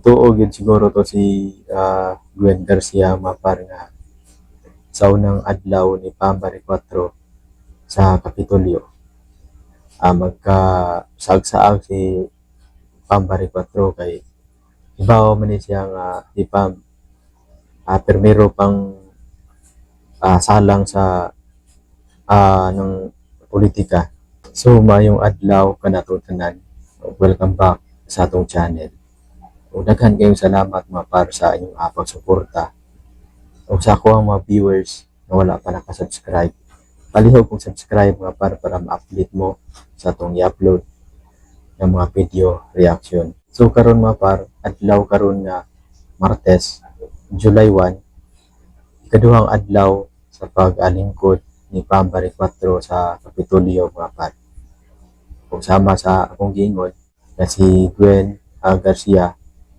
Nagtuo gyud siguro to si Gwen Garcia Mapar nga sa unang adlaw ni Pambari 4 sa Kapitolyo. Magka-saag-saag si Pambari 4 kay ibaw man ni siya nga si Pam permero pang salang sa ng politika. So mayong adlaw kanato tanan. Welcome back sa atong channel. O daghan kayong salamat Mapar sa inyong pagsuporta. O sa ako ang mga viewers na wala pa nakasubscribe, palihog kong subscribe Mapar para ma-update mo sa atong i-upload ng mga video reaction. So karon Mapar, adlaw karon nga Martes, July 1, ikaduhang adlaw sa pag-alingkod ni Pambari 4 sa Kapitolyo Mapar. Kung sama sa akong giingon na si Gwen Garcia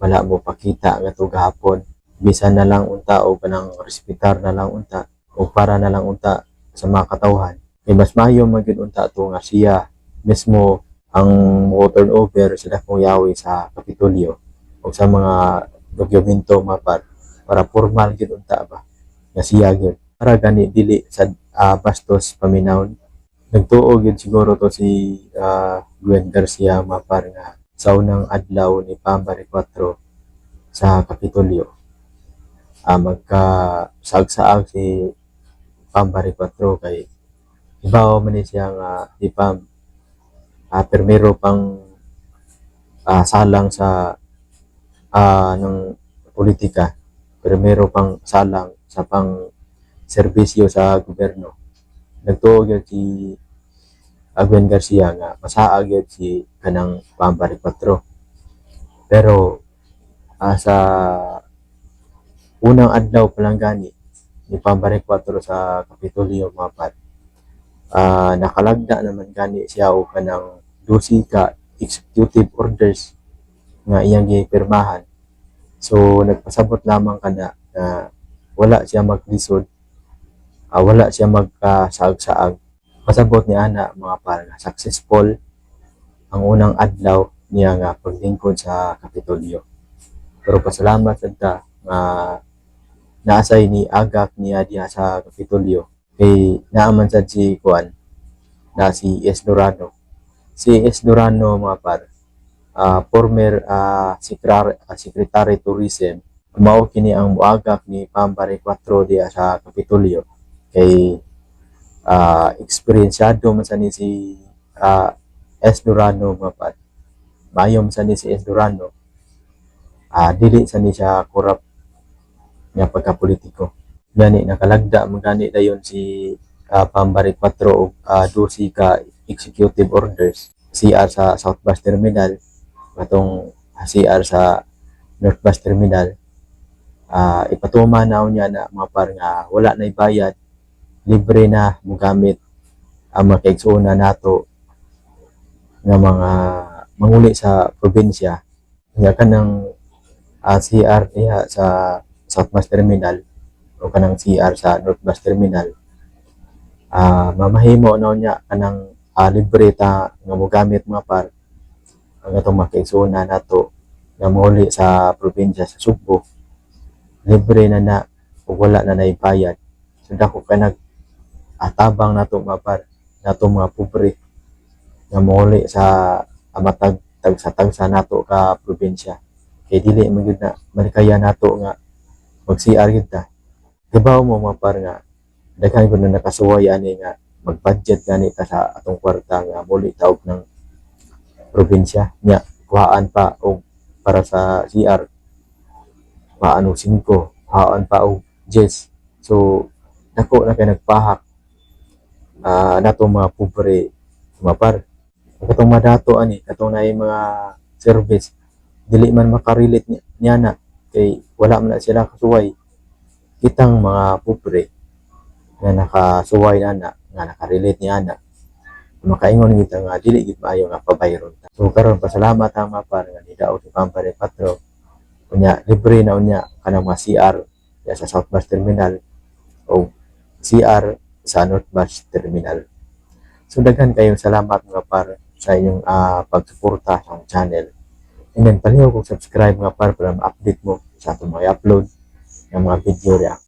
wala mo pakita nga to gahapon, bisan na lang unta o kanang respetar na lang unta o para na lang unta sa mga katawhan, kay mas maayo magyud unta to nga siya mismo ang mo turn over sa dakong yawi sa Kapitolyo o sa mga dokumento Mapar para formal gyud unta ba nga siya gyud para gani dili sa bastos paminawon. Nagtuo gyud siguro to si Gwen Garcia Mapar nga sa unang adlaw ni Pambari 4 sa Kapitolyo. Magka-saag-saag si Pambari 4 kay ibaw man ni siya nga si Pam permero pang salang sa ng politika, permero pang salang sa pang serbisyo sa gobyerno. Nagtuo gyud si Gwen Garcia nga masaag gyud si kanang Pambari 4. Pero sa unang adlaw pa lang gani ni Pambari 4 sa Kapitolyo Mapar, nakalagda naman gani siya o kanang 12 ka executive orders nga iyang gipirmahan. So nagpasabot lamang kana na wala siya maglisod, wala siya magkasaag-saag. Pasabot ni ana mga par nga successful ang unang adlaw niya nga paglingkod sa Kapitolyo. Pero pasalamat sa nga naasay ni agak niya diha sa Kapitolyo kay naaman sad si Kuan na si S. Durano. Si S. Durano mga par former Secretary Tourism, mao kini ang muagak ni Pambari 4 diha sa Kapitolyo kay eksperyensyado man sa ni si S. Durano Mapar. Mayom sa ni si S. Durano, dili sa ni siya korap nga pagkapolitiko. Gani nakalagda magani dayon si Pambari 4 og 12 ka executive orders, CR sa South Bus Terminal katong CR sa North Bus Terminal. Ipatuman na niya na Mapar nga wala na ibayad, libre na mogamit ang mga kaigsuonan nato nga mga manguli sa probinsya. Nga kanang CR diha sa South Bus Terminal o kanang CR sa North Bus Terminal, mamahimo na niya kanang libre ta nga mogamit Mapar ang atong mga kaigsuonan nato nga muli sa probinsya sa Subo. Libre na ug wala na naibayad. So dako ka tabang nato Mapar, nato mga pobre nga muli sa matag tagsa nato ka probinsya. Kay dili man gyud na malikaya nato nga mag-CR gyud ta. Dibaw mo Mapar nga daghan gyud na nakasuway ani nga mag-budget gani ta sa atong kwarta nga muli taog ng probinsya nya kuhaan pa og para sa CR paano 5, kuhaan pa og 10. So dako na kay nagpahak nato mga pobre Mapar. Katong madato ani katong naay mga service dili man makarelate niya na kay wala man na sila kasuway. Kitang mga pobre nga nakasuway na nga nakarelate niya na makaingon kita nga dili gid maayo nga pabayron ta. So karon pasalamat ang Mapar nga nidaog si Pambari 4 unya libre na unya kanang mga CR ya sa South Bus Terminal o CR sa North Bus Terminal. So daghan kayong salamat Mapar sa inyong pagsuporta sa channel. And then paliw kung subscribe nga par para ma-update mo sa atong mga upload ng mga video react.